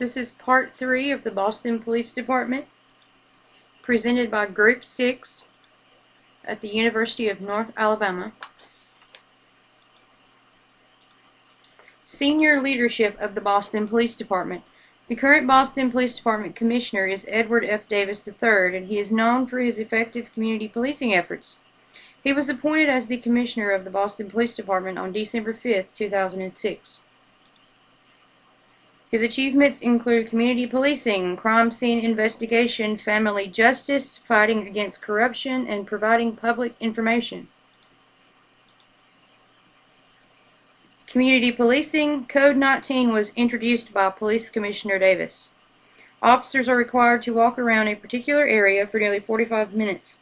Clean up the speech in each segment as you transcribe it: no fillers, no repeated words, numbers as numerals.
This is part 3 of the Boston Police Department, presented by Group 6 at the University of North Alabama. Senior leadership of the Boston Police Department. The current Boston Police Department Commissioner is Edward F. Davis III, and he is known for his effective community policing efforts. He was appointed as the Commissioner of the Boston Police Department on December 5, 2006. His achievements include community policing, crime scene investigation, family justice, fighting against corruption, and providing public information. Community policing. Code 19 was introduced by Police Commissioner Davis. Officers are required to walk around a particular area for nearly 45 minutes.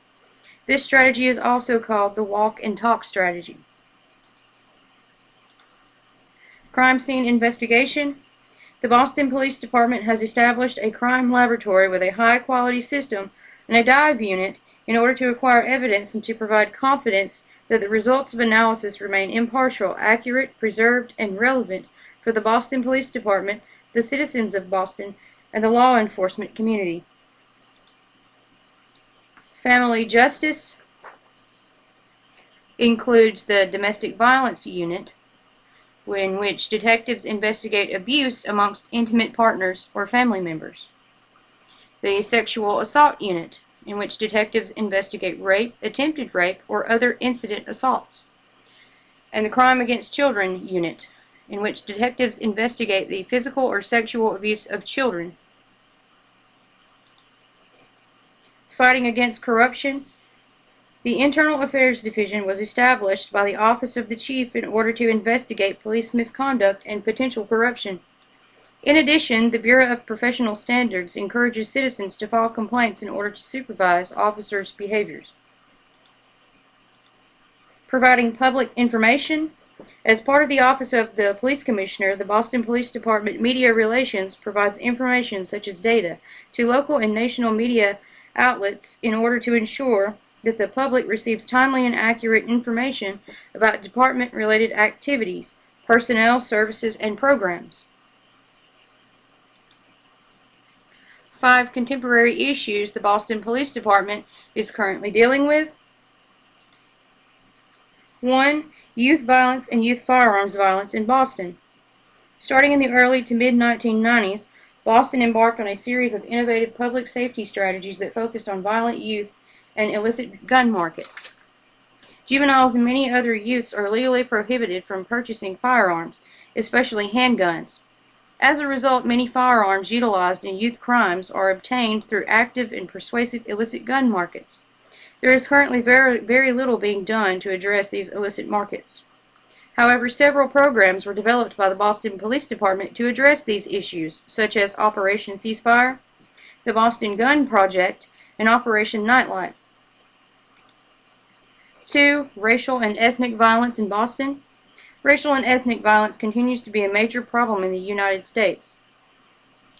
This strategy is also called the walk and talk strategy. Crime scene investigation. The Boston Police Department has established a crime laboratory with a high-quality system and a dive unit in order to acquire evidence and to provide confidence that the results of analysis remain impartial, accurate, preserved, and relevant for the Boston Police Department, the citizens of Boston, and the law enforcement community. Family justice includes the domestic violence unit, in which detectives investigate abuse amongst intimate partners or family members. The sexual assault unit, in which detectives investigate rape, attempted rape, or other incident assaults. And the crime against children unit, in which detectives investigate the physical or sexual abuse of children. Fighting against corruption. The Internal Affairs Division was established by the Office of the Chief in order to investigate police misconduct and potential corruption. In addition, the Bureau of Professional Standards encourages citizens to file complaints in order to supervise officers' behaviors. Providing public information. As part of the Office of the Police Commissioner, the Boston Police Department Media Relations provides information such as data to local and national media outlets in order to ensure that the public receives timely and accurate information about department-related activities, personnel, services, and programs. 5 contemporary issues the Boston Police Department is currently dealing with. 1. Youth violence and youth firearms violence in Boston. Starting in the early to mid-1990s, Boston embarked on a series of innovative public safety strategies that focused on violent youth and illicit gun markets. Juveniles and many other youths are legally prohibited from purchasing firearms, especially handguns. As a result, many firearms utilized in youth crimes are obtained through active and persuasive illicit gun markets. There is currently very little being done to address these illicit markets. However, several programs were developed by the Boston Police Department to address these issues, such as Operation Ceasefire, the Boston Gun Project, and Operation Nightlight. 2. Racial and ethnic violence in Boston. Racial and ethnic violence continues to be a major problem in the United States.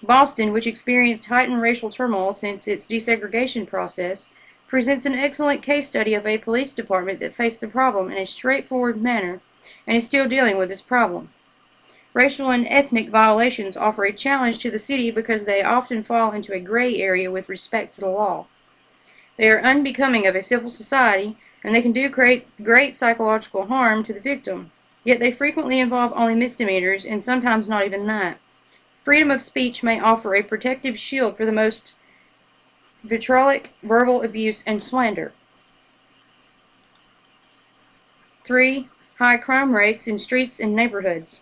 Boston, which experienced heightened racial turmoil since its desegregation process, presents an excellent case study of a police department that faced the problem in a straightforward manner and is still dealing with this problem. Racial and ethnic violations offer a challenge to the city because they often fall into a gray area with respect to the law. They are unbecoming of a civil society, and they can do great psychological harm to the victim, yet they frequently involve only misdemeanors and sometimes not even that. Freedom of speech may offer a protective shield for the most vitriolic verbal abuse and slander. 3. High crime rates in streets and neighborhoods.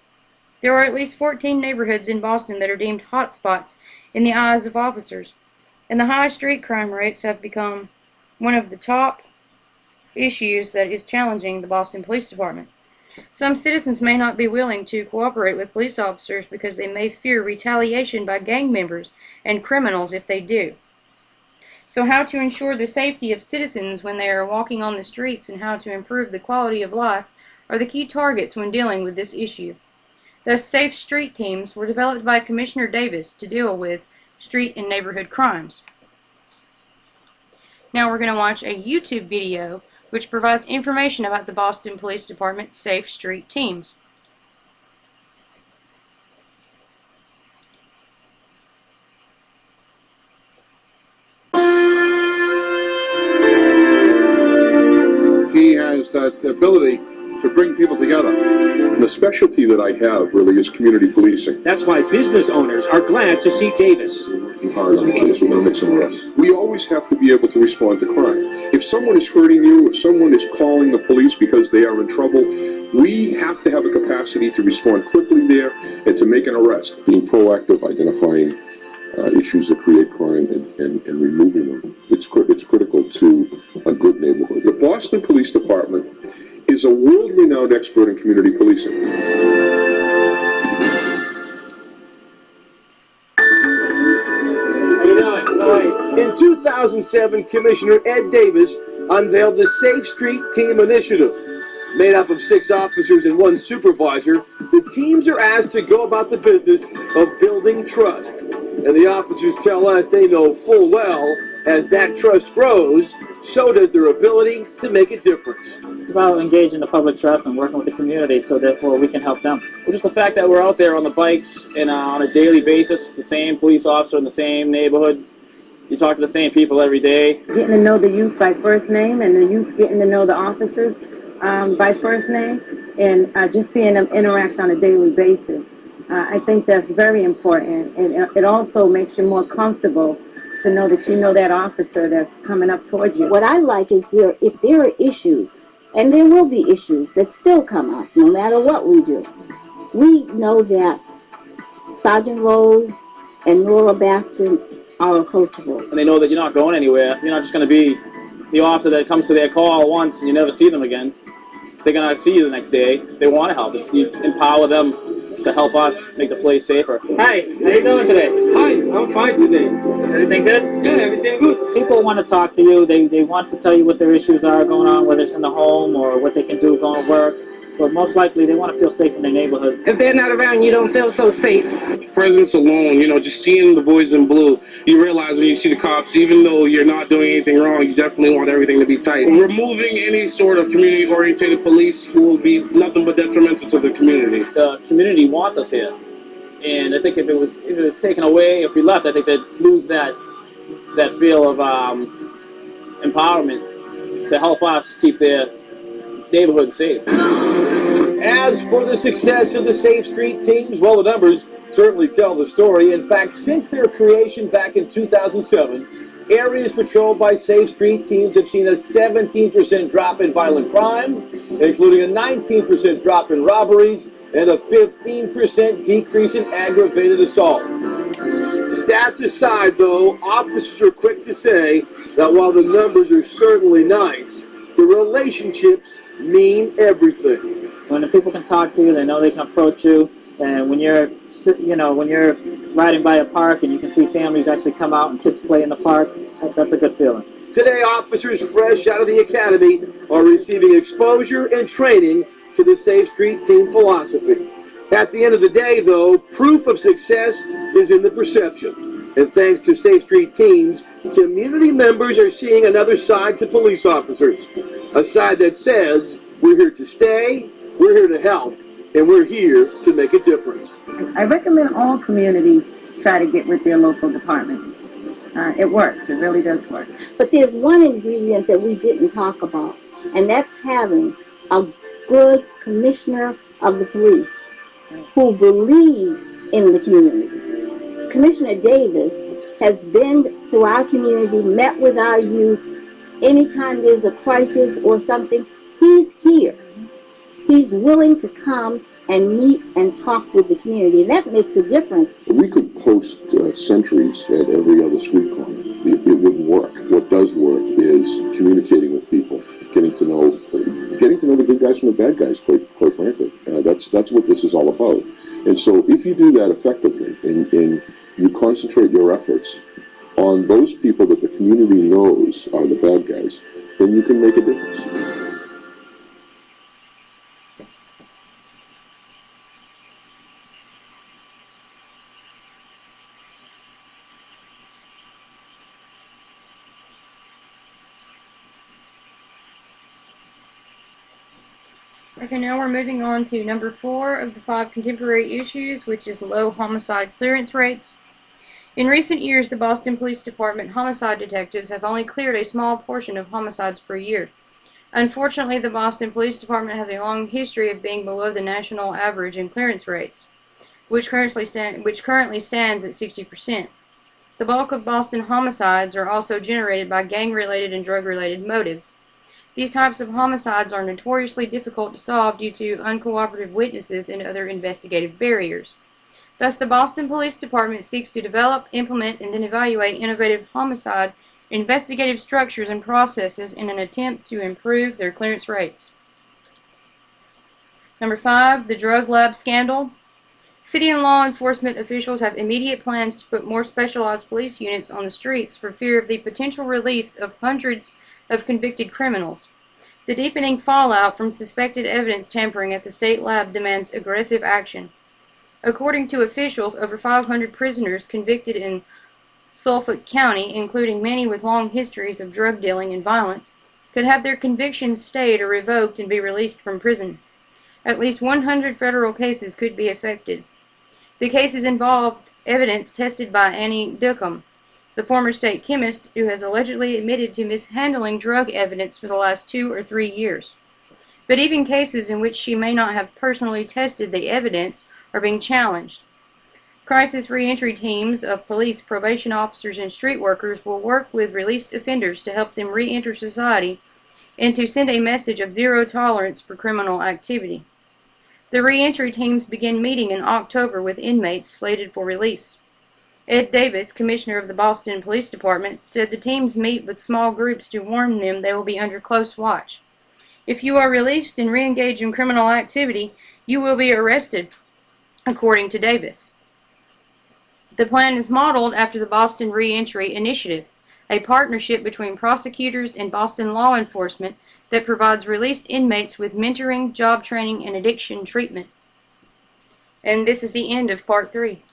There are at least 14 neighborhoods in Boston that are deemed hotspots in the eyes of officers, and the high street crime rates have become one of the top issues that is challenging the Boston Police Department. Some citizens may not be willing to cooperate with police officers because they may fear retaliation by gang members and criminals if they do. So how to ensure the safety of citizens when they are walking on the streets and how to improve the quality of life are the key targets when dealing with this issue. Thus, safe street teams were developed by Commissioner Davis to deal with street and neighborhood crimes. Now we're going to watch a YouTube video which provides information about the Boston Police Department's safe street teams. ability to bring people together. The specialty that I have really is community policing. That's why business owners are glad to see Davis. Hard on the police, we're going to make some arrests. We always have to be able to respond to crime. If someone is hurting you, if someone is calling the police because they are in trouble, we have to have a capacity to respond quickly there and to make an arrest. Being proactive, identifying issues that create crime and removing them, it's critical to a good neighborhood. The Boston Police Department is a world-renowned expert in community policing. In 2007, Commissioner Ed Davis unveiled the Safe Street Team Initiative. Made up of 6 officers and 1 supervisor, the teams are asked to go about the business of building trust. And the officers tell us they know full well, as that trust grows, so does their ability to make a difference. It's about engaging the public trust and working with the community, so therefore we can help them. Well, just the fact that we're out there on the bikes and on a daily basis, it's the same police officer in the same neighborhood. You talk to the same people every day. Getting to know the youth by first name, and the youth getting to know the officers by first name, and just seeing them interact on a daily basis. I think that's very important, and it also makes you more comfortable to know that you know that officer that's coming up towards you. What I like is if there are issues, and there will be issues that still come up no matter what we do, we know that Sergeant Rose and Nora Baston are approachable. And they know that you're not going anywhere. You're not just going to be the officer that comes to their call once and you never see them again. They're going to see you the next day. They want to help. You empower them to help us make the place safer. Hi, how you doing today? Hi, I'm fine today. Everything good? Yeah, everything good. People want to talk to you. They want to tell you what their issues are going on, whether it's in the home or what they can do going to work. But most likely, they want to feel safe in their neighborhoods. If they're not around, you don't feel so safe. Presence alone, just seeing the boys in blue, you realize when you see the cops, even though you're not doing anything wrong, you definitely want everything to be tight. Removing any sort of community-oriented police will be nothing but detrimental to the community. The community wants us here. And I think if it was taken away, if we left, I think they'd lose that feel of empowerment to help us keep their neighborhood safe. As for the success of the Safe Street teams, well, the numbers certainly tell the story. In fact, since their creation back in 2007, areas patrolled by Safe Street teams have seen a 17% drop in violent crime, including a 19% drop in robberies and a 15% decrease in aggravated assault. Stats aside, though, officers are quick to say that while the numbers are certainly nice, the relationships mean everything. When the people can talk to you, they know they can approach you. And when you're riding by a park and you can see families actually come out and kids play in the park, that's a good feeling. Today, officers fresh out of the academy are receiving exposure and training to the Safe Street team philosophy. At the end of the day, though, proof of success is in the perception. And thanks to Safe Street teams, community members are seeing another side to police officers. A side that says, we're here to stay, we're here to help, and we're here to make a difference. I recommend all communities try to get with their local department. It works. It really does work. But there's one ingredient that we didn't talk about, and that's having a good commissioner of the police who believe in the community. Commissioner Davis has been to our community, met with our youth. Anytime there's a crisis or something, he's here. He's willing to come and meet and talk with the community, and that makes a difference. We could post sentries at every other street corner. It wouldn't work. What does work is communicating with people, getting to know the good guys from the bad guys, quite frankly. That's what this is all about. And so if you do that effectively and you concentrate your efforts on those people that the community knows are the bad guys, then you can make a difference. Okay, now we're moving on to number 4 of the 5 contemporary issues, which is low homicide clearance rates. In recent years, the Boston Police Department homicide detectives have only cleared a small portion of homicides per year. Unfortunately, the Boston Police Department has a long history of being below the national average in clearance rates, which currently stands at 60%. The bulk of Boston homicides are also generated by gang-related and drug-related motives. These types of homicides are notoriously difficult to solve due to uncooperative witnesses and other investigative barriers. Thus, the Boston Police Department seeks to develop, implement, and then evaluate innovative homicide investigative structures and processes in an attempt to improve their clearance rates. Number 5, the drug lab scandal. City and law enforcement officials have immediate plans to put more specialized police units on the streets for fear of the potential release of hundreds of convicted criminals. The deepening fallout from suspected evidence tampering at the state lab demands aggressive action. According to officials, over 500 prisoners convicted in Suffolk County, including many with long histories of drug dealing and violence, could have their convictions stayed or revoked and be released from prison. At least 100 federal cases could be affected. The cases involved evidence tested by Annie Duckham, the former state chemist who has allegedly admitted to mishandling drug evidence for the last 2 or 3 years. But even cases in which she may not have personally tested the evidence are being challenged. Crisis reentry teams of police, probation officers, and street workers will work with released offenders to help them re-enter society and to send a message of zero tolerance for criminal activity. The reentry teams begin meeting in October with inmates slated for release. Ed Davis, commissioner of the Boston Police Department, said the teams meet with small groups to warn them they will be under close watch. If you are released and re-engage in criminal activity, you will be arrested, according to Davis. The plan is modeled after the Boston Reentry Initiative, a partnership between prosecutors and Boston law enforcement that provides released inmates with mentoring, job training, and addiction treatment. And this is the end of part 3.